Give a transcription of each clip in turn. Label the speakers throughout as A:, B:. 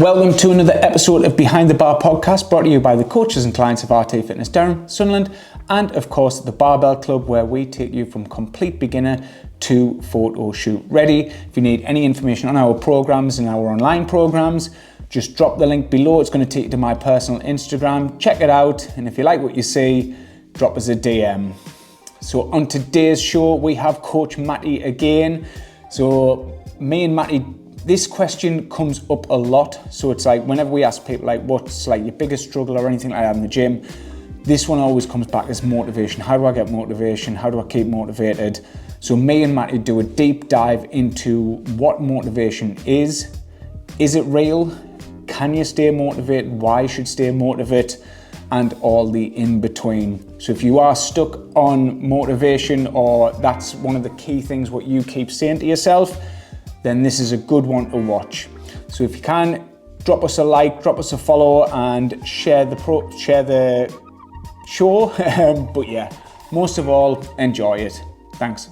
A: Welcome to another episode of Behind the Bar podcast, brought to you by the coaches and clients of RT Fitness Durham, Sunderland, and of course the Barbell Club, where we take you from complete beginner to photo shoot ready. If you need any information on our programs and our online programs, just drop the link below. It's going to take you to my personal Instagram. Check it out, and if you like what you see, drop us a DM. So on today's show, we have Coach Matty again. So me and Matty, this question comes up a lot. So it's like whenever we ask people like what's like your biggest struggle or anything like that in the gym, this one always comes back as motivation. How do I get motivation? How do I keep motivated? So me and Matty do a deep dive into what motivation is. Is it real? Can you stay motivated? Why you should stay motivated? And all the in between. So if you are stuck on motivation, or that's one of the key things what you keep saying to yourself, then this is a good one to watch. So if you can, drop us a like, drop us a follow, and share the show. But yeah, most of all, enjoy it. Thanks.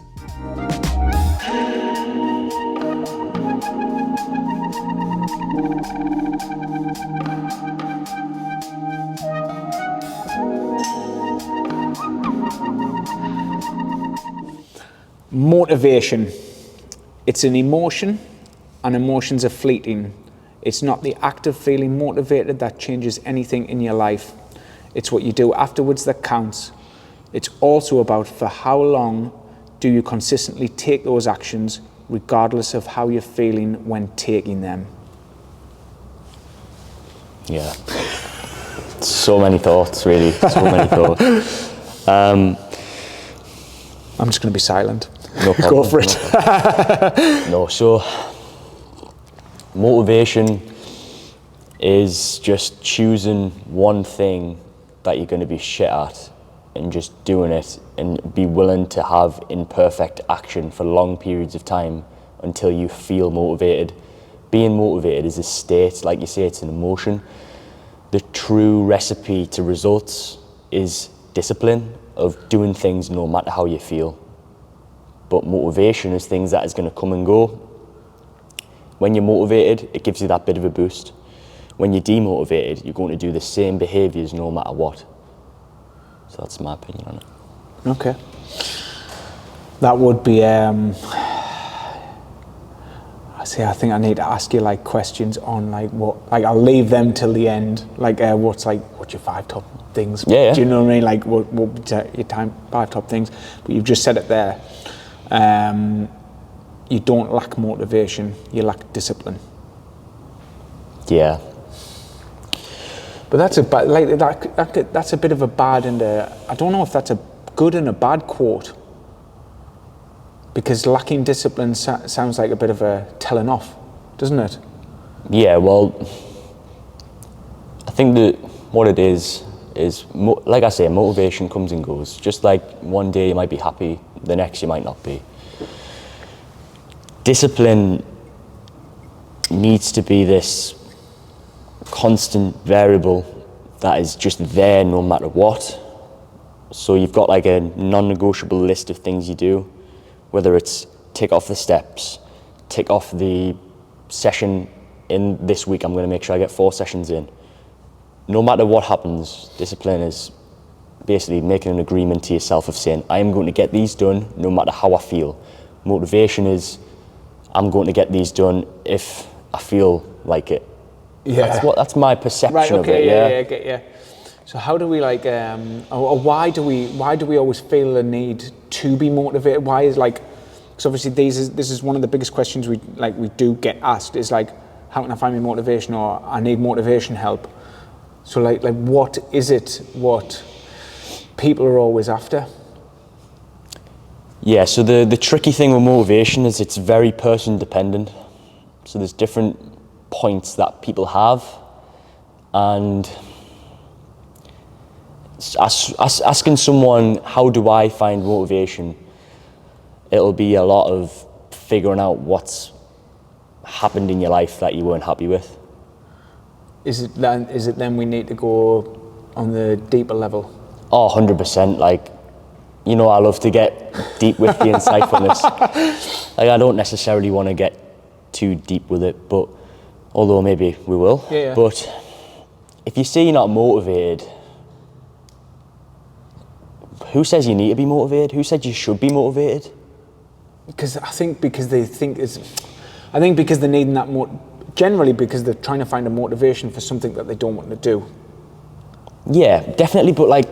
A: Motivation. It's an emotion, and emotions are fleeting. It's not the act of feeling motivated that changes anything in your life. It's what you do afterwards that counts. It's also about for how long do you consistently take those actions, regardless of how you're feeling when taking them.
B: Yeah. So many thoughts, really. So many thoughts.
A: I'm just going to be silent.
B: No problem.
A: Go for it.
B: No, so motivation is just choosing one thing that you're going to be shit at and just doing it, and be willing to have imperfect action for long periods of time until you feel motivated. Being motivated is a state, like you say, it's an emotion. The true recipe to results is discipline of doing things no matter how you feel. But motivation is things that is going to come and go. When you're motivated, it gives you that bit of a boost. When you're demotivated, you're going to do the same behaviours no matter what. So that's my opinion on it.
A: Okay. That would be, I think I need to ask you like questions on like what, like I'll leave them till the end. Like what's your 5 top things?
B: Yeah.
A: Do you know what I mean? Like what would your 5 top things? But you've just said it there. You don't lack motivation, you lack discipline.
B: Yeah.
A: But that's that's a bit of a bad and I don't know if that's a good and a bad quote, because lacking discipline sounds like a bit of a telling off, doesn't it?
B: Yeah, well, I think that what it is like I say, motivation comes and goes. Just like one day you might be happy, the next you might not be. Discipline needs to be this constant variable that is just there no matter what. So you've got like a non-negotiable list of things you do, whether it's tick off the steps, tick off the session in this week, I'm going to make sure I get 4 sessions in. No matter what happens, discipline is basically making an agreement to yourself of saying, I am going to get these done no matter how I feel. Motivation is, I'm going to get these done if I feel like it.
A: Yeah.
B: That's my perception
A: right, okay,
B: of it.
A: Yeah, I get you. So how do we like, or why do we always feel the need to be motivated? Why is like, because obviously this is one of the biggest questions we do get asked, is like, how can I find my motivation, or I need motivation help? So like what is it what people are always after?
B: Yeah, so the tricky thing with motivation is it's very person dependent. So there's different points that people have, and asking someone, how do I find motivation? It'll be a lot of figuring out what's happened in your life that you weren't happy with.
A: Is it then we need to go on the deeper level?
B: Oh, 100%. Like, you know, I love to get deep with the insightfulness. Like, I don't necessarily want to get too deep with it, but Although maybe we will.
A: Yeah.
B: But if you say you're not motivated, who says you need to be motivated? Who said you should be motivated?
A: Because I think because they because they're needing that generally because they're trying to find a motivation for something that they don't want to do.
B: Yeah, definitely. But like,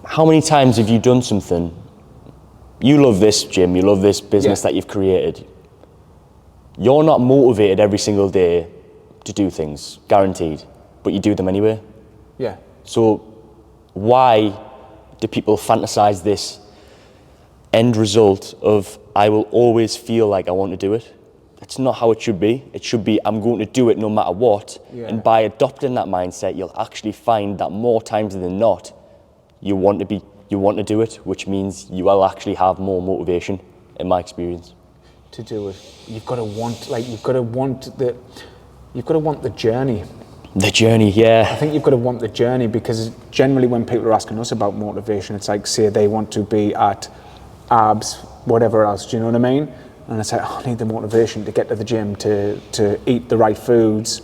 B: how many times have you done something? You love this gym, you love this business that you've created. You're not motivated every single day to do things, guaranteed, but you do them anyway.
A: Yeah.
B: So why do people fantasize this end result of, I will always feel like I want to do it? That's not how it should be. It should be, I'm going to do it no matter what.
A: Yeah.
B: And by adopting that mindset, you'll actually find that more times than not, you want to do it, which means you will actually have more motivation, in my experience.
A: To do it, you've got to want the journey.
B: The journey, yeah.
A: I think you've got to want the journey, because generally when people are asking us about motivation, it's like, say they want to be at abs, whatever else, do you know what I mean? And it's like, I need the motivation to get to the gym, to eat the right foods.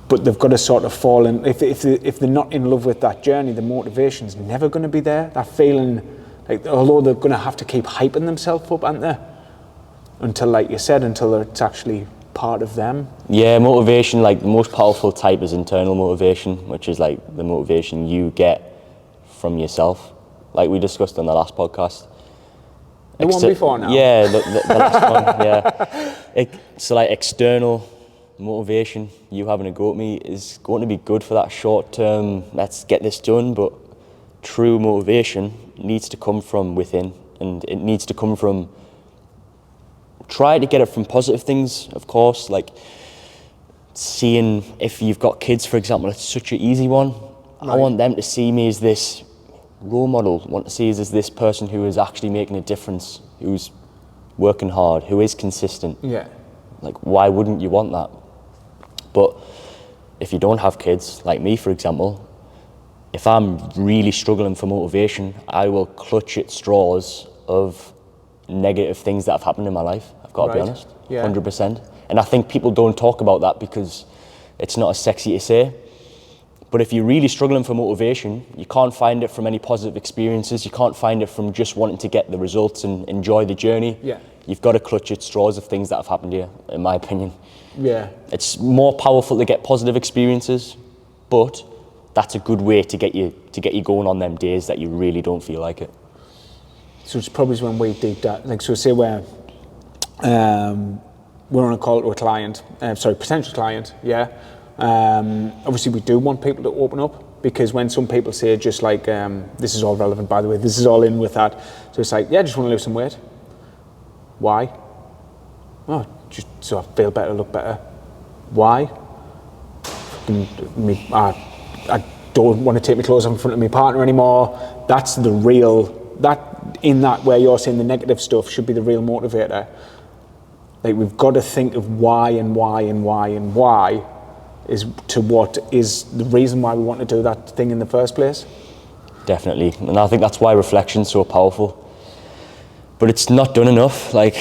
A: But they've got to sort of fall in, if they're not in love with that journey, the motivation's never going to be there. That feeling, like, although they're going to have to keep hyping themselves up, aren't they? Until, like you said, until it's actually part of them.
B: Yeah, motivation, like the most powerful type is internal motivation, which is like the motivation you get from yourself. Like we discussed on the last podcast.
A: The one before now?
B: Yeah, the last one, yeah. So like external motivation, you having a go at me, is going to be good for that short term, let's get this done, but true motivation needs to come from within, and it needs to come from, try to get it from positive things, of course, like seeing, if you've got kids, for example, it's such an easy one. Right. I want them to see me as this role model, want to see us as this person who is actually making a difference, who's working hard, who is consistent.
A: Yeah.
B: Like, why wouldn't you want that? But if you don't have kids, like me, for example, if I'm really struggling for motivation, I will clutch at straws of negative things that have happened in my life. I've got to be honest, 100%. And I think people don't talk about that because it's not as sexy to say. But if you're really struggling for motivation, you can't find it from any positive experiences. You can't find it from just wanting to get the results and enjoy the journey.
A: Yeah.
B: You've got to clutch at straws of things that have happened here, in my opinion.
A: Yeah.
B: It's more powerful to get positive experiences, but that's a good way to get you going on them days that you really don't feel like it.
A: So it's probably when we deep dive, like, so say we're on a call to a client, potential client, yeah. Obviously we do want people to open up, because when some people say just like, this is all relevant by the way, this is all in with that. So it's like, yeah, just want to lose some weight. Why? Oh, just so I feel better, look better. Why? I don't want to take my clothes off in front of my partner anymore. That's the real, in that where you're saying the negative stuff should be the real motivator. Like, we've got to think of why and why and why and why is to what is the reason why we want to do that thing in the first place.
B: Definitely, and I think that's why reflection's so powerful. But it's not done enough. Like,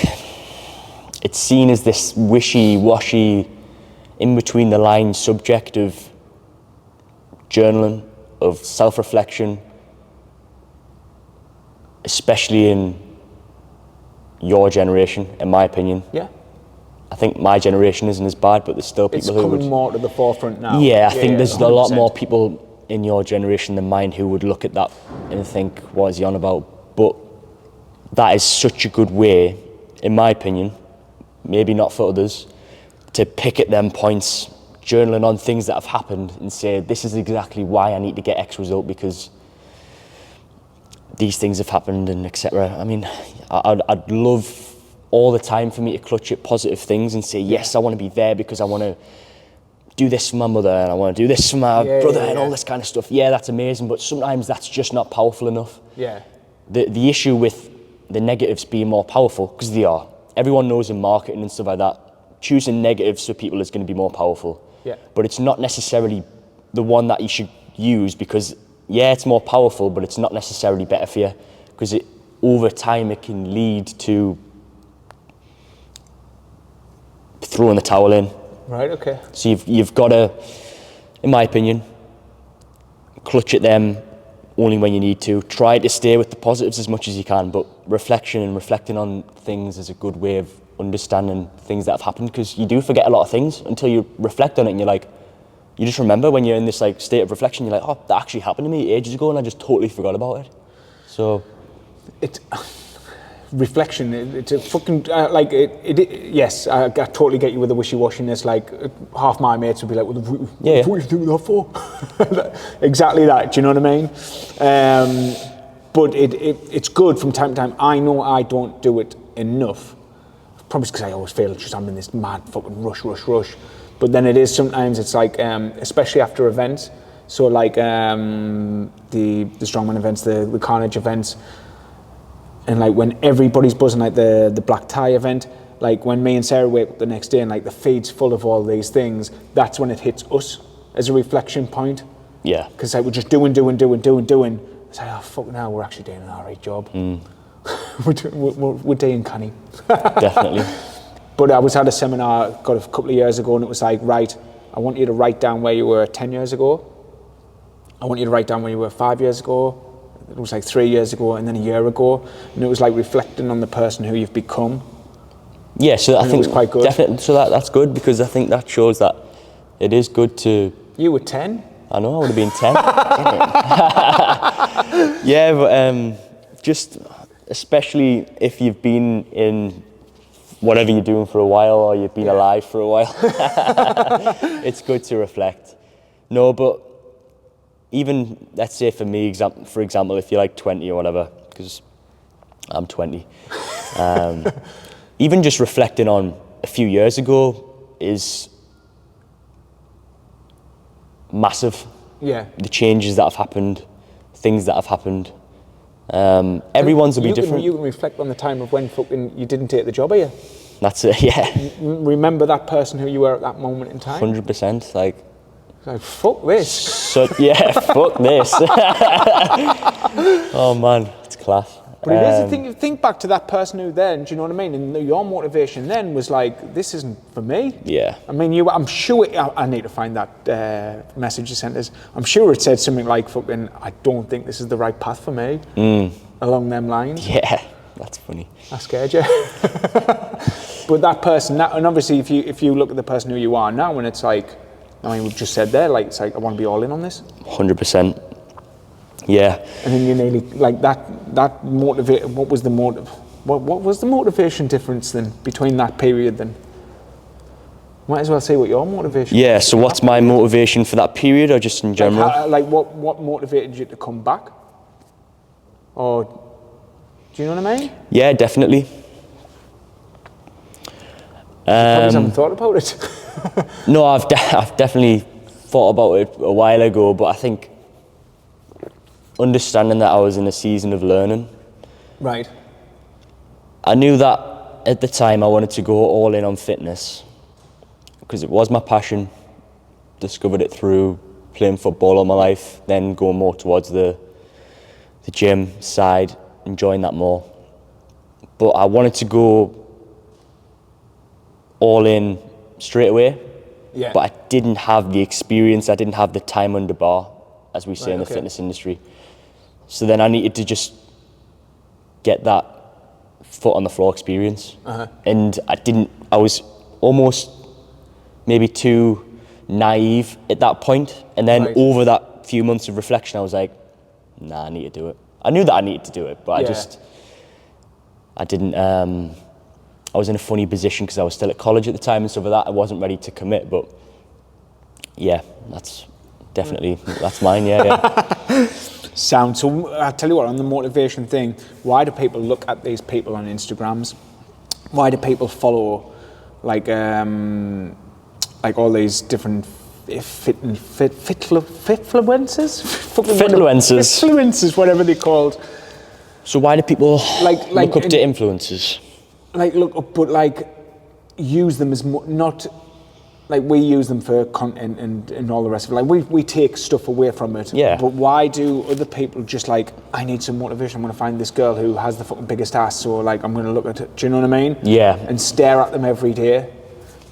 B: it's seen as this wishy-washy, in between the lines subject of journaling, of self-reflection, especially in your generation, in my opinion.
A: Yeah.
B: I think my generation isn't as bad, but there's still people who would...
A: It's coming more to the forefront now.
B: Yeah, I think there's
A: 100%.
B: a lot more people in your generation than mine who would look at that and think, what is he on about? But that is such a good way, in my opinion, maybe not for others, to pick at them points, journaling on things that have happened and say, this is exactly why I need to get X result, because these things have happened, and etc. I mean, I'd love all the time for me to clutch at positive things and say, yes, I want to be there because I want to do this for my mother and I want to do this for my brother and all this kind of stuff. Yeah, that's amazing, but sometimes that's just not powerful enough.
A: Yeah.
B: The issue with the negatives being more powerful, because they are. Everyone knows in marketing and stuff like that, choosing negatives for people is going to be more powerful.
A: Yeah.
B: But it's not necessarily the one that you should use, because yeah, it's more powerful, but it's not necessarily better for you, because over time it can lead to throwing the towel in,
A: Right, okay.
B: So you've got to, in my opinion, clutch at them only when you need to. Try to stay with the positives as much as you can, but reflection and reflecting on things is a good way of understanding things that have happened, because you do forget a lot of things until you reflect on it, and you're like, you just remember when you're in this like state of reflection, you're like, oh, that actually happened to me ages ago and I just totally forgot about it. So
A: it's reflection. It's a fucking yes, I totally get you with the wishy-washiness. Like half my mates would be like, "What are you doing that for?" Exactly that. Do you know what I mean? But it's good from time to time. I know I don't do it enough. Probably because I always feel just I'm in this mad fucking rush. But then it is sometimes, it's like, especially after events, so like the strongman events, the carnage events, and like when everybody's buzzing, like the black tie event, like when me and Sarah wake up the next day and like the feed's full of all these things, that's when it hits us as a reflection point.
B: Yeah.
A: Because like we're just doing. It's like, oh fuck, now we're actually doing an alright job. we're doing canny.
B: Definitely.
A: But I was at a seminar got a couple of years ago, and it was like, right, I want you to write down where you were 10 years ago. I want you to write down where you were 5 years ago. It was like 3 years ago, and then a year ago. And it was like reflecting on the person who you've become.
B: Yeah, so I think
A: it was quite good.
B: Definitely, so that's good, because I think that shows that it is good to...
A: You were 10?
B: I know, I would have been 10. Yeah, but just especially if you've been in whatever you're doing for a while, or you've been alive for a while, it's good to reflect. No, but even, let's say for me, for example, if you're like 20 or whatever, because I'm 20, even just reflecting on a few years ago is massive.
A: Yeah.
B: The changes that have happened, things that have happened. Everyone's will be different.
A: You can reflect on the time of when fucking you didn't take the job, are you?
B: That's it, yeah.
A: Remember that person who you were at that moment in time?
B: 100%, like
A: fuck this.
B: So, yeah, fuck this. Oh man, it's class.
A: But it is a thing, you think back to that person who then, do you know what I mean? And your motivation then was like, this isn't for me.
B: Yeah.
A: I mean, I'm sure, I need to find that message you sent us. I'm sure it said something like, fucking, I don't think this is the right path for me. Along them lines.
B: Yeah, that's funny.
A: I scared you. But that person, and obviously if you look at the person who you are now, and it's like, I mean, we've just said there, like, it's like, I want to be all in on this.
B: 100%. Yeah.
A: And then you nearly, like, that motivate. What was the motive? What was the motivation difference then between that period then? Might as well say what your motivation was.
B: Yeah, so what's my motivation for that period, or just in general?
A: What motivated you to come back? Or, do you know what I mean?
B: Yeah, definitely.
A: Probably haven't thought about it.
B: No, I've definitely thought about it a while ago, but I think understanding that I was in a season of learning.
A: Right.
B: I knew that at the time I wanted to go all in on fitness, because it was my passion. Discovered it through playing football all my life, then going more towards the gym side, enjoying that more. But I wanted to go all in straight away.
A: Yeah.
B: But I didn't have the experience, I didn't have the time under bar, as we say in the fitness industry. So then I needed to just get that foot on the floor experience. And I was almost maybe too naive at that point. And then over that few months of reflection, I was like, nah, I need to do it. I knew that I needed to do it, but I didn't, I was in a funny position because I was still at college at the time and stuff like that. I wasn't ready to commit, but yeah, that's mine, yeah.
A: Sound. So I tell you what, on the motivation thing, why do people look at these people on Instagrams? Why do people follow like all these different fitfluencers, whatever they're called?
B: So why do people look up to influencers?
A: But use them as not like we use them for content and all the rest of it. Like we take stuff away from it.
B: Yeah.
A: But why do other people just like, I need some motivation, I'm gonna find this girl who has the fucking biggest ass, so like I'm gonna look at it. Do you know what I mean?
B: Yeah.
A: And stare at them every day.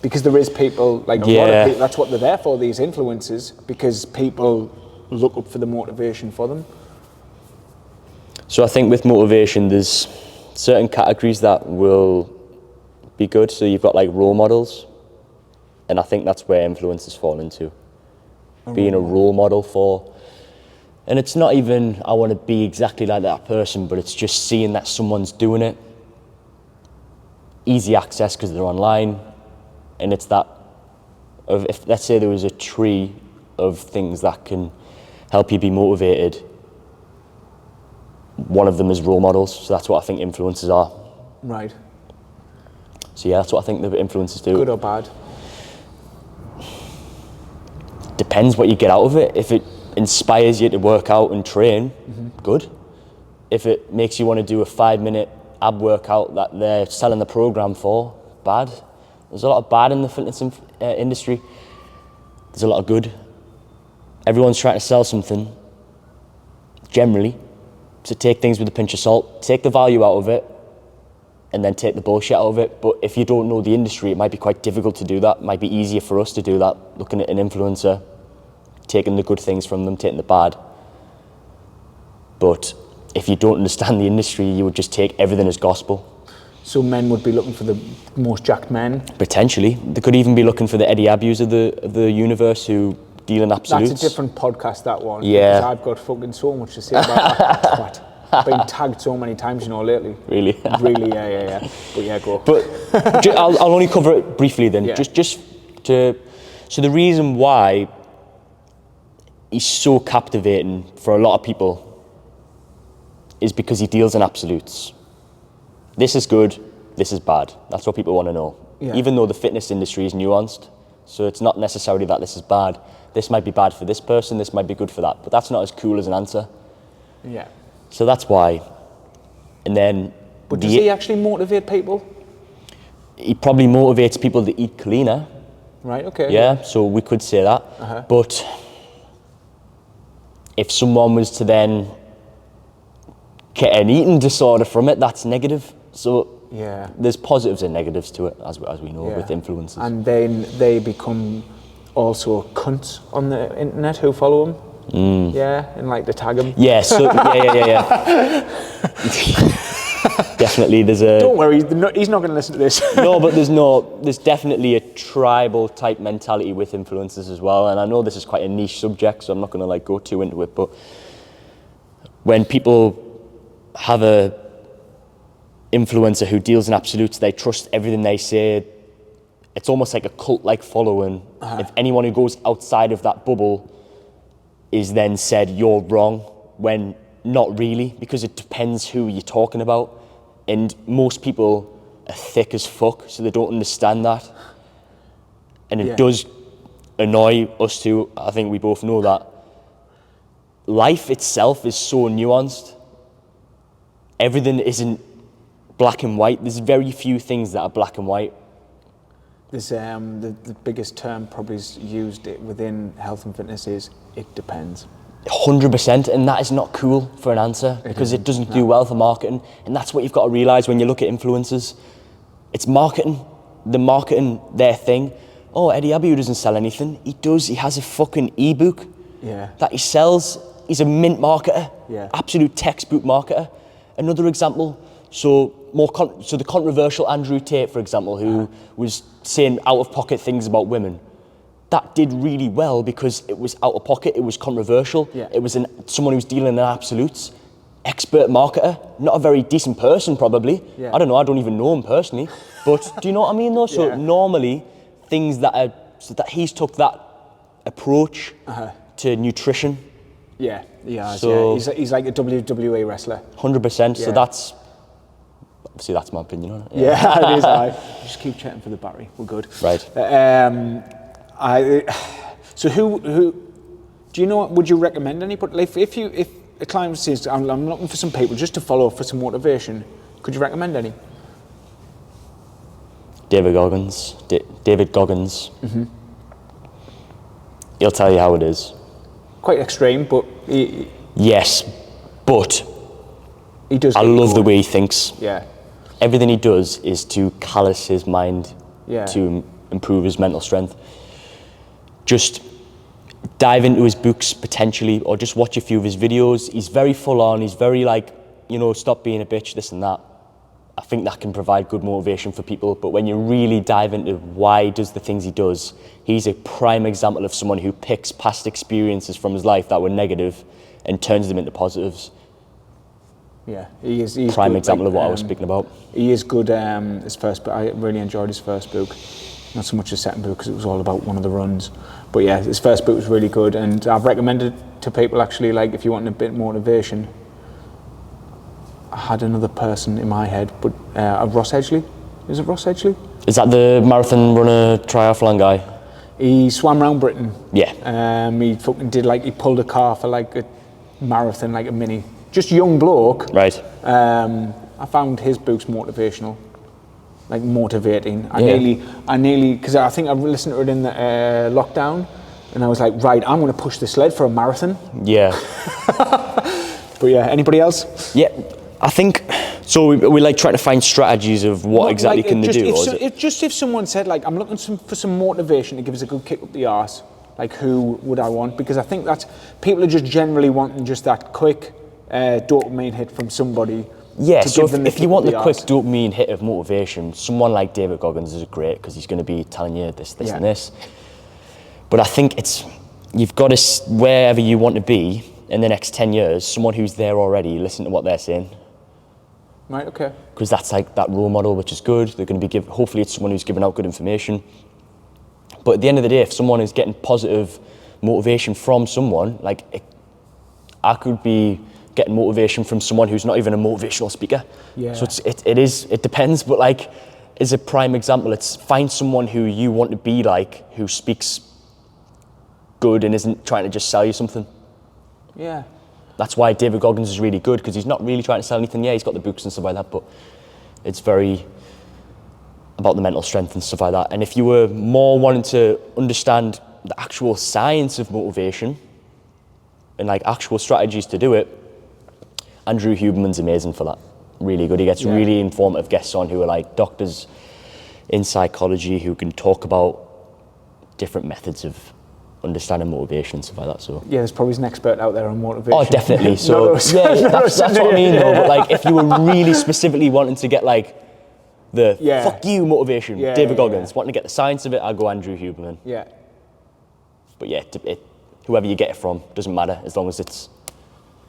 A: Because there is people, like a lot of people, that's what they're there for, these influencers, because people look up for the motivation for them.
B: So I think with motivation, there's certain categories that will be good. So you've got like role models, and I think that's where influencers fall into. Being a role model for, and it's not even, I want to be exactly like that person, but it's just seeing that someone's doing it. Easy access because they're online, and it's that, if let's say there was a tree of things that can help you be motivated, one of them is role models, so that's what I think influencers are.
A: Right.
B: So yeah, that's what I think the influencers do.
A: Good or bad?
B: Depends what you get out of it. If it inspires you to work out and train, good. If it makes you want to do a 5-minute ab workout that they're selling the program for, bad. There's a lot of bad in the fitness industry. There's a lot of good. Everyone's trying to sell something, generally. So take things with a pinch of salt, take the value out of it, and then take the bullshit out of it. But if you don't know the industry, it might be quite difficult to do that. It might be easier for us to do that, looking at an influencer, taking the good things from them, taking the bad. But if you don't understand the industry, you would just take everything as gospel.
A: So men would be looking for the most jacked men?
B: Potentially. They could even be looking for the Eddie Abus of the universe who deal in absolutes.
A: That's a different podcast, that one.
B: Yeah.
A: Because I've got fucking so much to say about that. I've been tagged so many times, lately.
B: Really?
A: Really, yeah. But yeah, go.
B: But I'll only cover it briefly then.
A: Yeah.
B: So the reason why he's so captivating for a lot of people is because he deals in absolutes. This is good, this is bad. That's what people want to know.
A: Yeah.
B: Even though the fitness industry is nuanced, so it's not necessarily that this is bad. This might be bad for this person, this might be good for that, but that's not as cool as an answer.
A: Yeah.
B: So that's why. And then...
A: But does he actually motivate people?
B: He probably motivates people to eat cleaner.
A: Right, okay.
B: Yeah, so we could say that. But if someone was to then get an eating disorder from it, that's negative. So
A: yeah,
B: there's positives and negatives to it, as we know, with influencers.
A: And then they become also cunts on the internet who follow them. Yeah, and like to tag them.
B: Yeah, so yeah. Definitely, there's a...
A: Don't worry, he's not going to listen to this.
B: No, but there's definitely a tribal type mentality with influencers as well. And I know this is quite a niche subject, so I'm not going to go too into it. But when people have a influencer who deals in absolutes, they trust everything they say. It's almost like a cult-like following. If anyone who goes outside of that bubble is then said, you're wrong, when not really, because it depends who you're talking about. And most people are thick as fuck, so they don't understand that. And it does annoy us too. I think we both know that. Life itself is so nuanced. Everything isn't black and white. There's very few things that are black and white.
A: There's the biggest term probably is used within health and fitness is it depends.
B: 100%, and that is not cool for an answer because it doesn't do well for marketing. And that's what you've got to realise when you look at influencers. It's marketing. They're marketing their thing. Oh, Eddie Abu doesn't sell anything. He does. He has a fucking ebook that he sells. He's a mint marketer. Absolute textbook marketer. Another example. So the controversial Andrew Tate, for example, who was saying out-of-pocket things about women. That did really well because it was out of pocket, it was controversial, it was someone who was dealing in absolutes, expert marketer, not a very decent person probably. I don't know, I don't even know him personally, but do you know what I mean though? So normally, things that he's took that approach to nutrition.
A: So he's like a WWE wrestler.
B: 100%, so that's, obviously that's my opinion on it.
A: Yeah, it is. I just keep checking for the battery, we're good.
B: Right.
A: So who do you know? Would you recommend anybody? Like if a client says, "I'm looking for some people just to follow for some motivation," could you recommend any?
B: David Goggins. He'll tell you how it is.
A: Quite extreme, but
B: yes, but
A: he does.
B: I love the way he thinks.
A: Yeah.
B: Everything he does is to callous his mind to improve his mental strength, just dive into his books potentially, or just watch a few of his videos. He's very full on, he's very like, you know, stop being a bitch, this and that. I think that can provide good motivation for people, but when you really dive into why he does the things he does, he's a prime example of someone who picks past experiences from his life that were negative and turns them into positives.
A: Yeah, he's
B: prime
A: good,
B: example of what I was speaking about.
A: He is good. His first book, I really enjoyed his first book. Not so much his second book because it was all about one of the runs. But yeah, his first book was really good, and I've recommended it to people actually, like if you want a bit of motivation. I had another person in my head, but Ross Edgley. Is it Ross Edgley?
B: Is that the marathon runner triathlon guy?
A: He swam around Britain.
B: Yeah.
A: He fucking did he pulled a car for like a marathon, like a mini. Just young bloke.
B: Right.
A: I found his books motivational, like motivating. I nearly, because I think I listened to it in the lockdown, and I was like, right, I'm going to push the sled for a marathon.
B: Yeah.
A: But yeah, anybody else?
B: Yeah, I think so. We like trying to find strategies of what exactly can they do.
A: If someone said like, I'm looking for some motivation to give us a good kick up the arse, like who would I want? Because I think that people are just generally wanting just that quick dopamine hit from somebody.
B: Yeah, so if you want the quick dopamine hit of motivation, someone like David Goggins is great because he's going to be telling you this and this. But I think you've got to, wherever you want to be in the next 10 years, someone who's there already, listen to what they're saying.
A: Right, okay.
B: Because that's like that role model, which is good. They're going to be hopefully it's someone who's giving out good information. But at the end of the day, if someone is getting positive motivation from someone, I could be getting motivation from someone who's not even a motivational speaker.
A: Yeah.
B: So it depends, but like, as a prime example, it's find someone who you want to be like, who speaks good and isn't trying to just sell you something.
A: Yeah.
B: That's why David Goggins is really good, because he's not really trying to sell anything. Yeah, he's got the books and stuff like that, but it's very about the mental strength and stuff like that. And if you were more wanting to understand the actual science of motivation and like actual strategies to do it, Andrew Huberman's amazing for that. Really good. He gets really informative guests on who are like doctors in psychology who can talk about different methods of understanding motivation and stuff like that. So
A: yeah, there's probably an expert out there on motivation.
B: Oh, definitely. So yeah, that's what I mean though. But like, if you were really specifically wanting to get like the fuck you motivation, David Goggins, wanting to get the science of it, I'd go Andrew Huberman.
A: Yeah.
B: But yeah, whoever you get it from, doesn't matter as long as it's.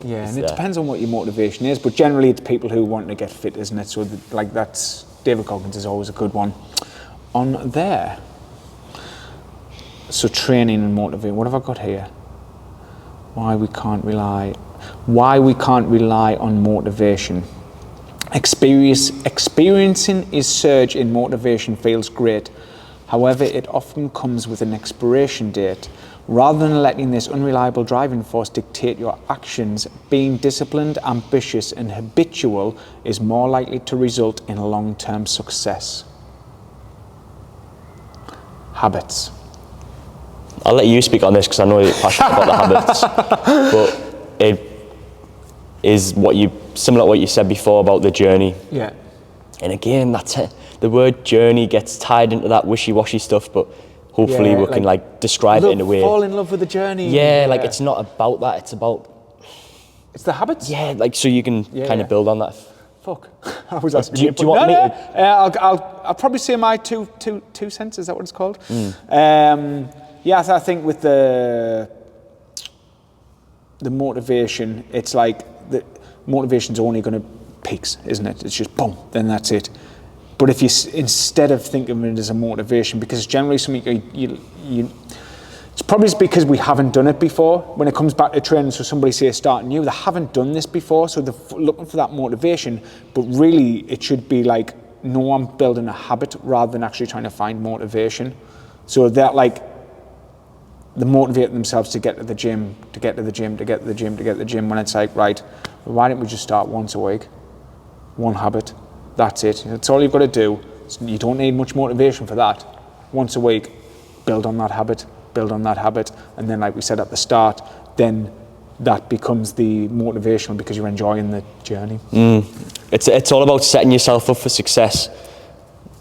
A: Yeah, and it depends on what your motivation is, but generally it's people who want to get fit, isn't it? So that's David Goggins is always a good one on there. So training and motivation. What have I got here? Why we can't rely on motivation. Experiencing his surge in motivation feels great. However, it often comes with an expiration date. Rather than letting this unreliable driving force dictate your actions, being disciplined, ambitious, and habitual is more likely to result in long-term success. Habits.
B: I'll let you speak on this because I know you're passionate about the habits, but it is similar to what you said before about the journey.
A: Yeah.
B: And again, that's it. The word journey gets tied into that wishy-washy stuff, but hopefully we can like describe it in a way.
A: Fall in love with the journey.
B: Yeah, like it's not about that. It's about.
A: It's the habits.
B: Yeah, like so you can kind of build on that.
A: Fuck. I was asking you.
B: Do you want me to?
A: I'll probably say my two cents. Is that what it's called? Yeah, I think with the motivation, it's like the motivation's only going to peaks, isn't it? It's just boom, then that's it. But if you instead of thinking of it as a motivation, because generally something it's probably because we haven't done it before. When it comes back to training, so somebody say starting new, they haven't done this before, so they're looking for that motivation. But really, it should be like, no, I'm building a habit rather than actually trying to find motivation. So that like. They motivate themselves to get to the gym, when it's like, right, why don't we just start once a week? One habit, that's it. That's all you've got to do. You don't need much motivation for that. Once a week, build on that habit, and then like we said at the start, then that becomes the motivational because you're enjoying the journey.
B: It's all about setting yourself up for success.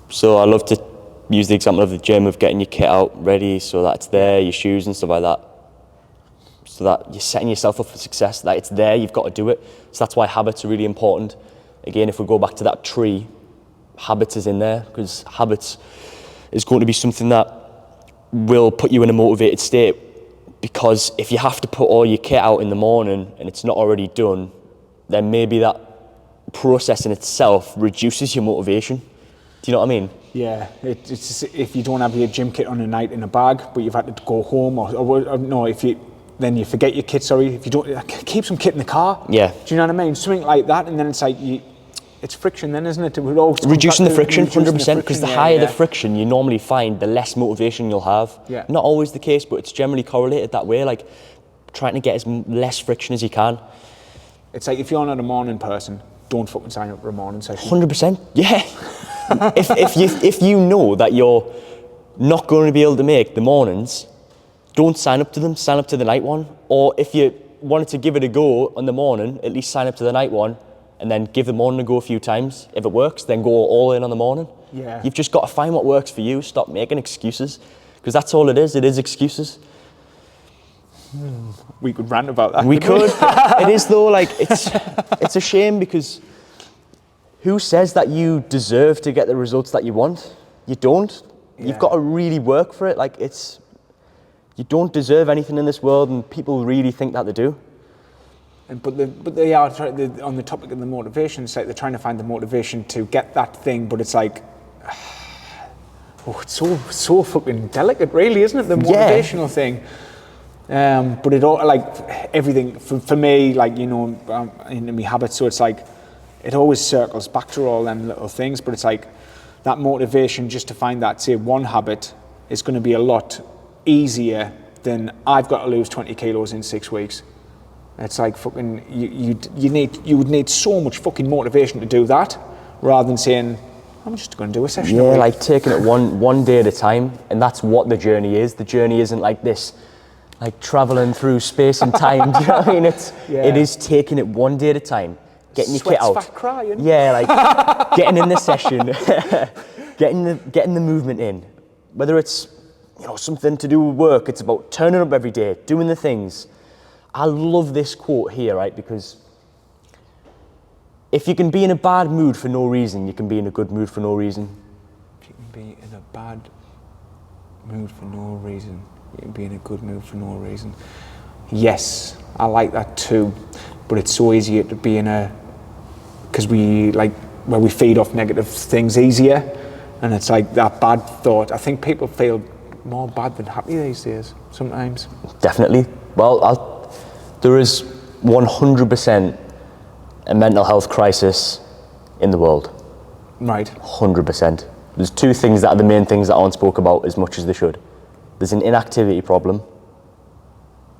B: So I love to use the example of the gym, of getting your kit out ready so that it's there, your shoes and stuff like that, so that you're setting yourself up for success, that it's there, you've got to do it. So that's why habits are really important. Again, if we go back to that tree, habits is in there, because habits is going to be something that will put you in a motivated state, because if you have to put all your kit out in the morning and it's not already done, then maybe that process in itself reduces your motivation. Do you know what I mean?
A: Yeah, it's just, if you don't have your gym kit on a night in a bag, but you've had to go home, or no, if you then you forget your kit. Sorry, if you don't keep some kit in the car.
B: Yeah.
A: Do you know what I mean? Something like that, and then it's like it's friction, then, isn't it? It would always
B: reducing the friction, 100%. Because the higher the friction you normally find, the less motivation you'll have.
A: Yeah.
B: Not always the case, but it's generally correlated that way. Like trying to get as less friction as you can.
A: It's like if you're not a morning person, don't fucking sign up for a morning session.
B: 100%. Yeah. if you know that you're not going to be able to make the mornings, don't sign up to them. Sign up to the night one. Or if you wanted to give it a go on the morning, at least sign up to the night one, and then give the morning a go a few times. If it works, then go all in on the morning.
A: Yeah.
B: You've just got to find what works for you. Stop making excuses, because that's all it is. It is excuses.
A: We could rant about that.
B: We could. It is though. Like it's a shame, because who says that you deserve to get the results that you want? You don't.
A: Yeah.
B: You've got to really work for it. Like you don't deserve anything in this world, and people really think that they do.
A: But they are on the topic of the motivation. It's like they're trying to find the motivation to get that thing, but it's like, it's so fucking delicate, really, isn't it? The motivational thing. But it all, like everything for me, like, you know, in my habits. So it's like it always circles back to all them little things. But it's like that motivation just to find that, say, one habit is going to be a lot easier than I've got to lose 20 kilos in 6 weeks. It's like fucking you would need so much fucking motivation to do that, rather than saying, I'm just going to do a session.
B: Yeah, like taking it one day at a time, and that's what the journey is. The journey isn't like this, like traveling through space and time. Do you know what I mean? It is taking it one day at a time, getting your kit out.
A: Fat crying.
B: Yeah, like getting in the session, getting the movement in. Whether it's, you know, something to do with work, it's about turning up every day, doing the things. I love this quote here, right? Because if you can be in a bad mood for no reason, you can be in a good mood for no reason.
A: If you can be in a bad mood for no reason, you can be in a good mood for no reason. Yes, I like that too. But it's so easy to be in because we feed off negative things easier. And it's like that bad thought. I think people feel more bad than happy these days, sometimes.
B: Definitely. Well, there is 100% a mental health crisis in the world.
A: Right.
B: 100%. There's two things that are the main things that aren't spoke about as much as they should. There's an inactivity problem,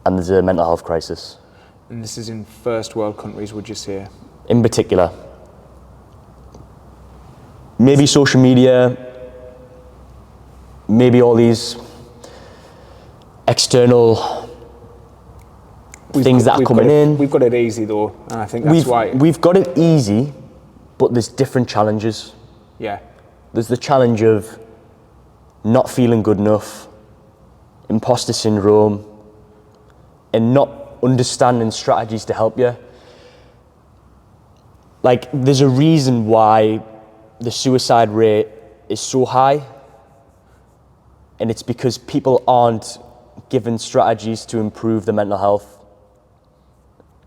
B: and there's a mental health crisis.
A: And this is in first world countries, would you say?
B: In particular. Maybe social media, maybe all these external things that are coming in.
A: We've got it easy though, and I think that's why.
B: We've got it easy, but there's different challenges.
A: Yeah.
B: There's the challenge of not feeling good enough, imposter syndrome, and not understanding strategies to help you. Like, there's a reason why the suicide rate is so high, and it's because people aren't given strategies to improve their mental health.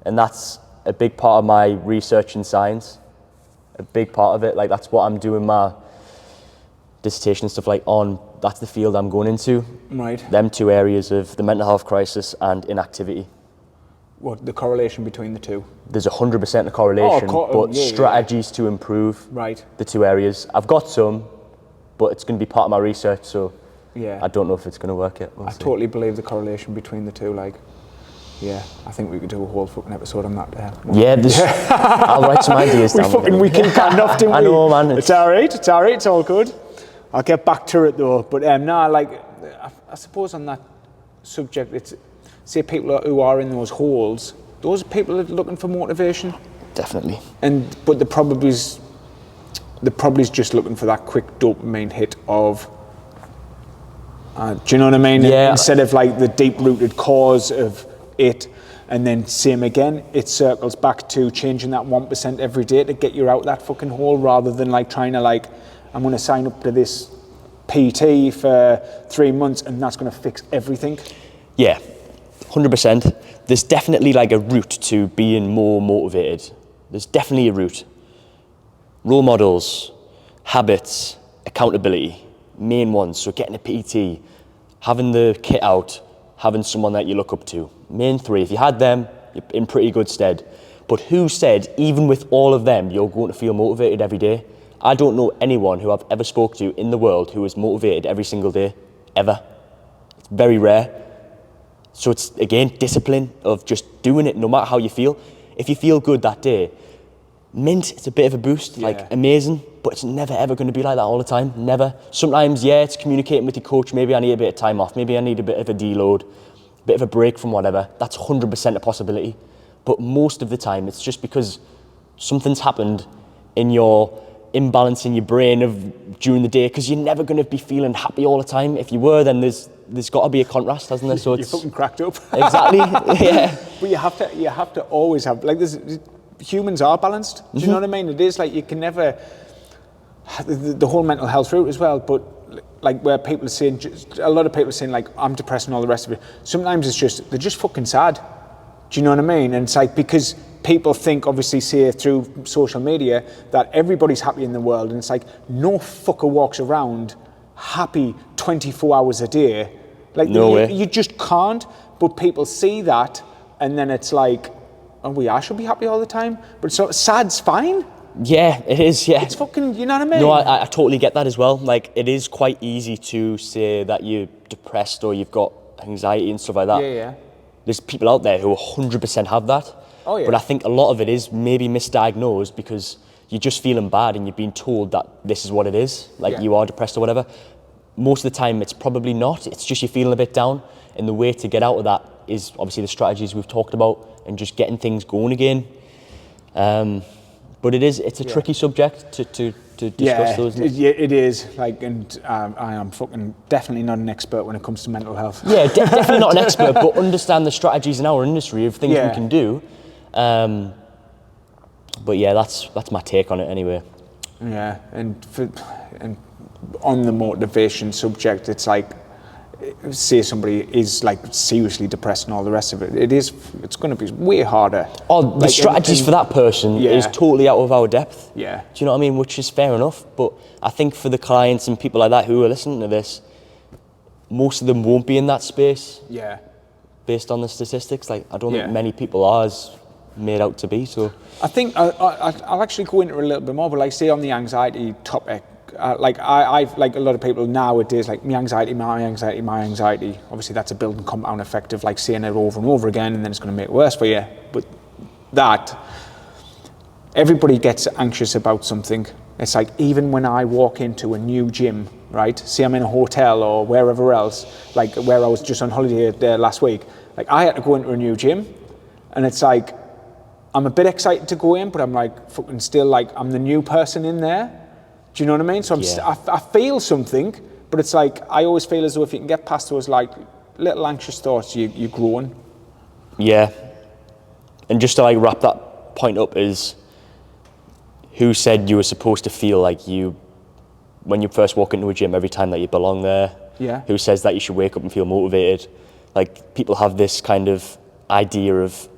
B: And that's a big part of my research in science, a big part of it. Like, that's what I'm doing my dissertation and stuff like on. That's the field I'm going into.
A: Right.
B: Them two areas of the mental health crisis and inactivity.
A: What, the correlation between the two?
B: There's 100% a correlation, but strategies to improve the two areas. I've got some, but it's going to be part of my research, so I don't know if it's going to work yet.
A: I totally believe the correlation between the two, like. Yeah, I think we could do a whole fucking episode on that.
B: I'll write some ideas down.
A: We can kind of, didn't we?
B: I know, man.
A: It's all right, it's all good. I'll get back to it though. But I suppose on that subject, it's, say people who are in those holes, those people are looking for motivation.
B: Definitely.
A: But they're probably just looking for that quick dopamine hit of Do you know what I mean?
B: Yeah.
A: Instead of like the deep-rooted cause of it, and then same again, it circles back to changing that 1% every day to get you out that fucking hole, rather than like trying to like, I'm going to sign up to this PT for 3 months and that's going to fix everything.
B: Yeah, 100%. There's definitely like a route to being more motivated. There's definitely a route. Role models, habits, accountability, main ones. So getting a PT, having the kit out, having someone that you look up to. Main 3. If you had them, you're in pretty good stead. But who said, even with all of them, you're going to feel motivated every day? I don't know anyone who I've ever spoke to in the world who is motivated every single day, ever. It's very rare. So it's, again, discipline of just doing it no matter how you feel. If you feel good that day, mint, it's a bit of a boost, like amazing, but it's never ever going to be like that all the time, never. Sometimes, yeah, it's communicating with your coach, maybe I need a bit of time off, maybe I need a bit of a deload, a bit of a break from whatever. That's 100% a possibility. But most of the time, it's just because something's happened in your imbalance in your brain of during the day, because you're never going to be feeling happy all the time. If you were, then there's got to be a contrast, hasn't there? So it's
A: you're fucking cracked up.
B: Exactly. Yeah.
A: But you have to always have, like, humans are balanced. Do you know what I mean? It is like you can never, the whole mental health route as well, but like where people are saying, a lot of people are saying like, I'm depressed and all the rest of it. Sometimes it's just, they're just fucking sad. Do you know what I mean? And it's like, because people think, obviously, say through social media, that everybody's happy in the world. And it's like, no fucker walks around happy 24 hours a day. Like,
B: no way.
A: You just can't. But people see that, and then it's like, oh, I should be happy all the time. But so sad's fine.
B: Yeah, it is, yeah.
A: It's fucking, you know what I mean?
B: No, I totally get that as well. Like, it is quite easy to say that you're depressed or you've got anxiety and stuff like that.
A: Yeah.
B: There's people out there who 100% have that.
A: Oh, yeah.
B: But I think a lot of it is maybe misdiagnosed because you're just feeling bad and you've been told that this is what it is, like you are depressed or whatever. Most of the time, it's probably not. It's just you're feeling a bit down. And the way to get out of that is obviously the strategies we've talked about and just getting things going again. But it's a tricky subject to discuss those.
A: It is. Like, and I am fucking definitely not an expert when it comes to mental health.
B: Yeah, definitely not an expert, but understand the strategies in our industry of things we can do. But yeah, that's my take on it anyway. Yeah,
A: and on the motivation subject, it's like, say somebody is like seriously depressed and all the rest of it, it's going to be way harder.
B: Oh, the strategies for that person is totally out of our depth.
A: Yeah.
B: Do you know what I mean? Which is fair enough, but I think for the clients and people like that who are listening to this, most of them won't be in that space.
A: Yeah.
B: Based on the statistics, like I don't think many people are as made out to be. So
A: I think I'll actually go into it a little bit more, but like say on the anxiety topic, like I've like a lot of people nowadays, like my anxiety. Obviously, that's a building compound effect of like saying it over and over again, and then it's going to make it worse for you. But that everybody gets anxious about something. It's like even when I walk into a new gym, right? Say I'm in a hotel or wherever else, like where I was just on holiday there last week. Like I had to go into a new gym, and it's like I'm a bit excited to go in, but I'm like fucking still like I'm the new person in there. Do you know what I mean? So I feel something, but it's like I always feel as though if you can get past those like little anxious thoughts, you're growing.
B: Yeah, and just to like wrap that point up is, who said you were supposed to feel like you, when you first walk into a gym, every time that you belong there?
A: Yeah.
B: Who says that you should wake up and feel motivated? Like people have this kind of idea of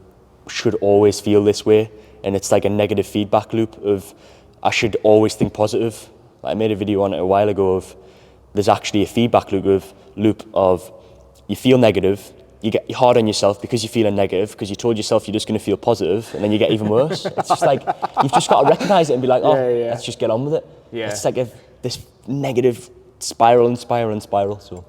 B: should always feel this way, and it's like a negative feedback loop of I should always think positive. I made a video on it a while ago of there's actually a feedback loop of you feel negative, you're hard on yourself because you're feeling negative, because you told yourself you're just going to feel positive, and then you get even worse. It's just like you've just got to recognise it and be like, let's just get on with it. Yeah. It's like this negative spiral. So.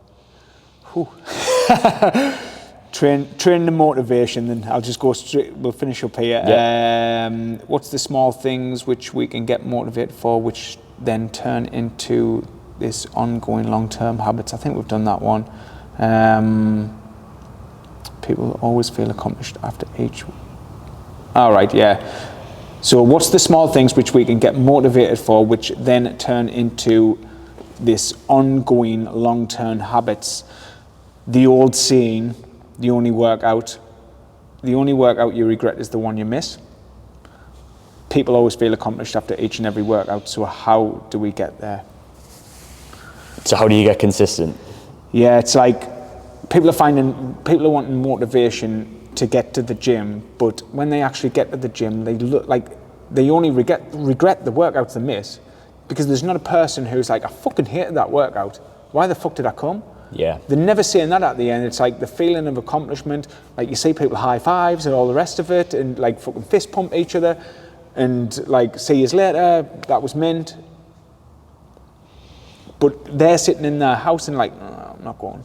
A: Train the motivation, then I'll just go straight, we'll finish up here. Yeah. What's the small things which we can get motivated for, which then turn into this ongoing long-term habits? I think we've done that one. People always feel accomplished after each. All right, yeah. So what's the small things which we can get motivated for, which then turn into this ongoing long-term habits. The old saying, the only workout you regret is the one you miss. People always feel accomplished after each and every workout, so how do we get there?
B: So how do you get consistent?
A: Yeah, it's like people are wanting motivation to get to the gym, but when they actually get to the gym, they look like they only regret the workouts they miss, because there's not a person who's like, I fucking hated that workout. Why the fuck did I come?
B: Yeah.
A: They're never saying that at the end. It's like the feeling of accomplishment. Like you see people high fives and all the rest of it, and like fucking fist pump each other, and like see years later, that was mint. But they're sitting in their house and like, no, I'm not going.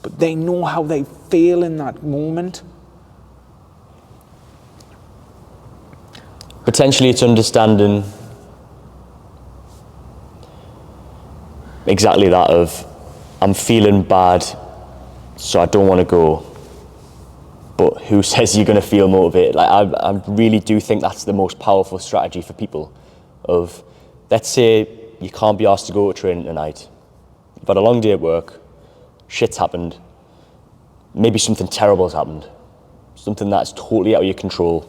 A: But they know how they feel in that moment.
B: Potentially it's understanding exactly that of, I'm feeling bad, so I don't want to go. But who says you're going to feel motivated? Like I really do think that's the most powerful strategy for people. Of, let's say you can't be asked to go to training tonight. You've had a long day at work, shit's happened, maybe something terrible's happened, something that's totally out of your control.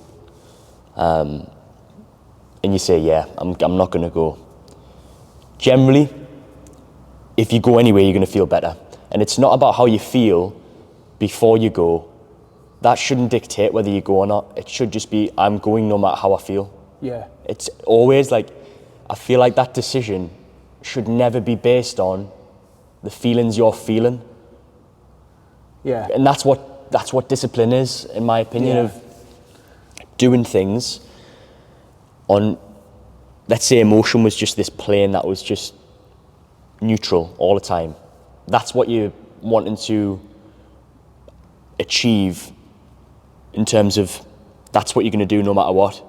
B: And you say, yeah, I'm not going to go. Generally, if you go anyway, you're going to feel better. And it's not about how you feel before you go. That shouldn't dictate whether you go or not. It should just be, I'm going no matter how I feel.
A: Yeah.
B: It's always like, I feel like that decision should never be based on the feelings you're feeling.
A: Yeah.
B: And that's what discipline is, in my opinion, of doing things on, let's say emotion was just this plane that was just neutral all the time. That's what you're wanting to achieve in terms of, that's what you're going to do no matter what.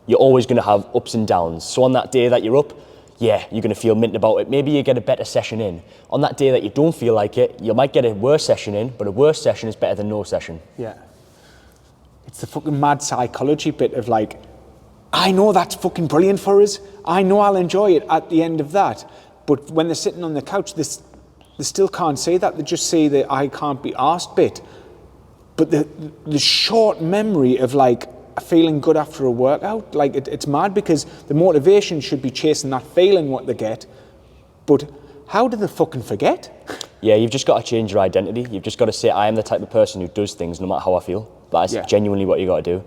B: You're always going to have ups and downs. So on that day that you're up, yeah, you're going to feel mint about it. Maybe you get a better session in. On that day that you don't feel like it, you might get a worse session in, but a worse session is better than no session.
A: Yeah. It's the fucking mad psychology bit of like, I know that's fucking brilliant for us. I know I'll enjoy it at the end of that. But when they're sitting on the couch, they still can't say that. They just say the I can't be asked bit. But the short memory of like feeling good after a workout, like it's mad, because the motivation should be chasing that feeling what they get. But how do they fucking forget?
B: Yeah, you've just got to change your identity. You've just got to say, I am the type of person who does things no matter how I feel. That's genuinely what you got to do.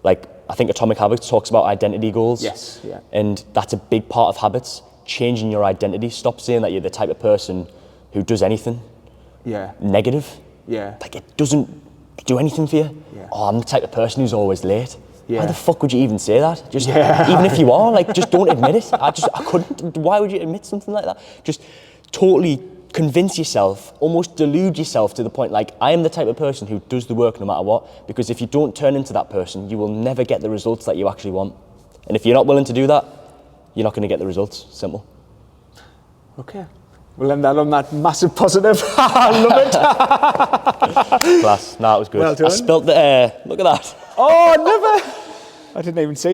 B: Like, I think Atomic Habits talks about identity goals.
A: Yes, yeah.
B: And that's a big part of habits. Changing your identity. Stop saying that you're the type of person who does anything negative.
A: Yeah.
B: Like, it doesn't do anything for you.
A: Yeah.
B: Oh, I'm the type of person who's always late.
A: Yeah.
B: Why the fuck would you even say that? Just even if you are, like, just don't admit it. I couldn't. Why would you admit something like that? Just totally convince yourself, almost delude yourself to the point like, I am the type of person who does the work no matter what, because if you don't turn into that person, you will never get the results that you actually want. And if you're not willing to do that, you're not going to get the results. Simple.
A: Okay. We'll end that on that massive positive. I love it.
B: Class. No, it was good.
A: Well done.
B: I spilt the air. Look at that.
A: Oh, never. I didn't even see